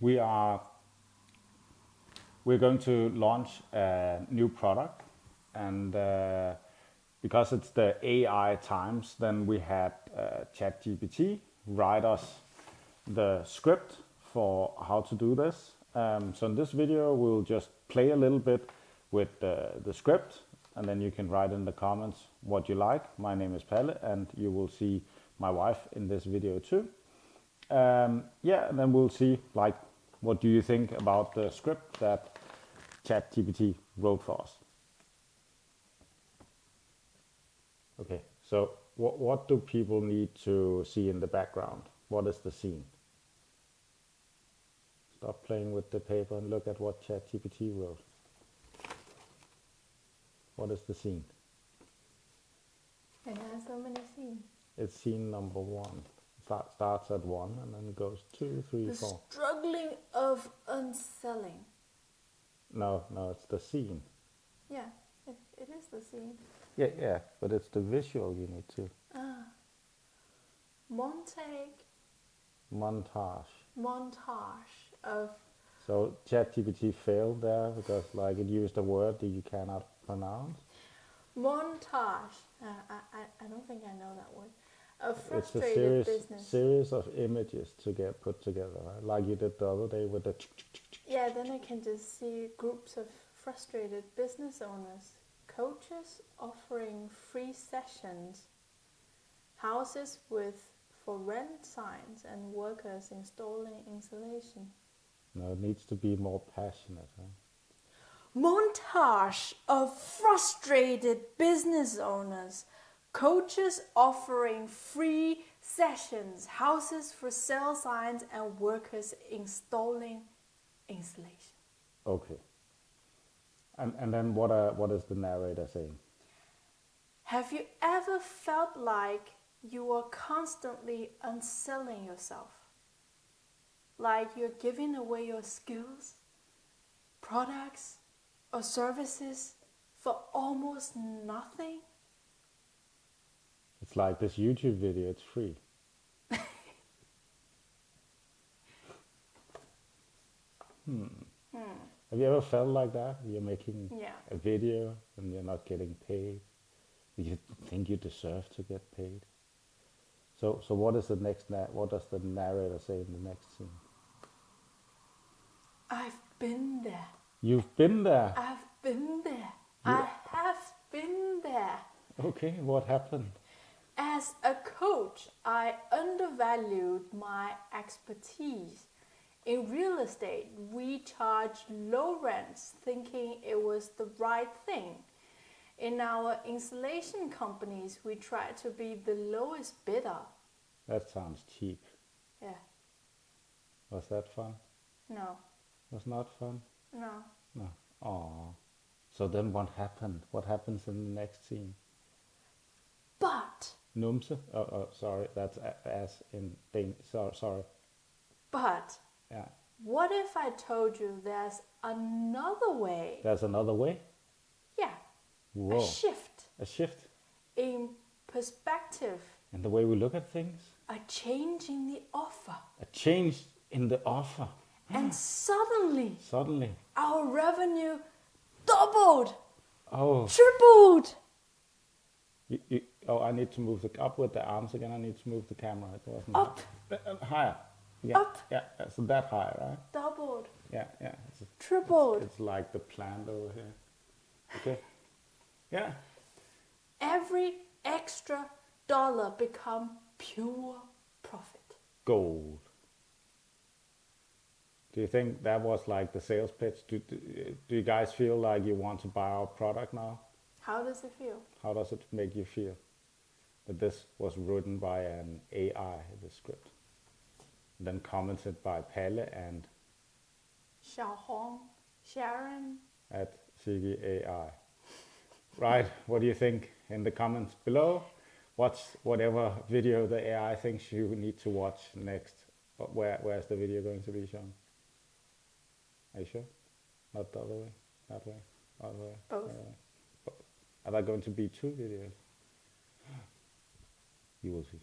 we're going to launch a new product, and because it's the AI times, then we had Chat GPT write us the script for how to do this. So in this video, we'll just play a little bit with the script, and then you can write in the comments what you like. My name is Palle, and you will see my wife in this video too. And then we'll see, like, what do you think about the script that Chat GPT wrote for us. Okay, so what do people need to see in the background? What is the scene? Stop playing with the paper and look at what Chat GPT wrote. What is the scene? It has so many scenes. It's scene number 1. Starts at 1 and then goes 2, 3, 4. The struggling of unselling. No, it's the scene. Yeah, it is the scene. Yeah, but it's the visual you need to. Montage of. So ChatGPT failed there because like it used a word that you cannot pronounce. Montage. I don't think I know that word. A It's frustrated a business. series of images to get put together, right? Like you did the other day with the. Yeah, then I can just see groups of frustrated business owners, coaches offering free sessions, houses with for rent signs, and workers installing insulation. No, it needs to be more passionate. Huh? Montage of frustrated business owners, coaches offering free sessions, houses for sale signs, and workers installing insulation. Okay. And then what is the narrator saying? Have you ever felt like you are constantly unselling yourself? Like you're giving away your skills, products, or services for almost nothing? It's like this YouTube video, it's free. Have you ever felt like that? You're making a video and you're not getting paid. You think you deserve to get paid. So what is the next? What does the narrator say in the next scene? I've been there. You've been there. I've been there. I have been there. Okay, what happened? As a coach, I undervalued my expertise. In real estate, we charge low rents thinking it was the right thing. In our insulation companies, we try to be the lowest bidder. That sounds cheap. Yeah. Was that fun? No. Was not fun? No. No. Oh. So then what happened? What happens in the next scene? But. Numse? Oh, sorry. That's as in Danish. Sorry. But. Yeah. What if I told you there's another way? There's another way? Yeah. Whoa. A shift. A shift? In perspective. In the way we look at things? A change in the offer. A change in the offer. And suddenly, our revenue doubled. Oh. Tripled. I need to move up with the arms again. I need to move the camera. It wasn't up. Higher. Yeah. Up. Yeah. So that high, right? Doubled. Yeah. Tripled. It's like the plant over here. Okay. Yeah. Every extra dollar become pure profit. Gold. Do you think that was like the sales pitch? Do you guys feel like you want to buy our product now? How does it feel? How does it make you feel that this was written by an AI, the script? Then commented by Palle and Xiaohong, Sharon at Sigi AI. Right, what do you think in the comments below? Watch whatever video the AI thinks you need to watch next. Where's the video going to be shown? Are you sure? Not the other way? That way? Other way? Both. Are there going to be 2 videos? You will see.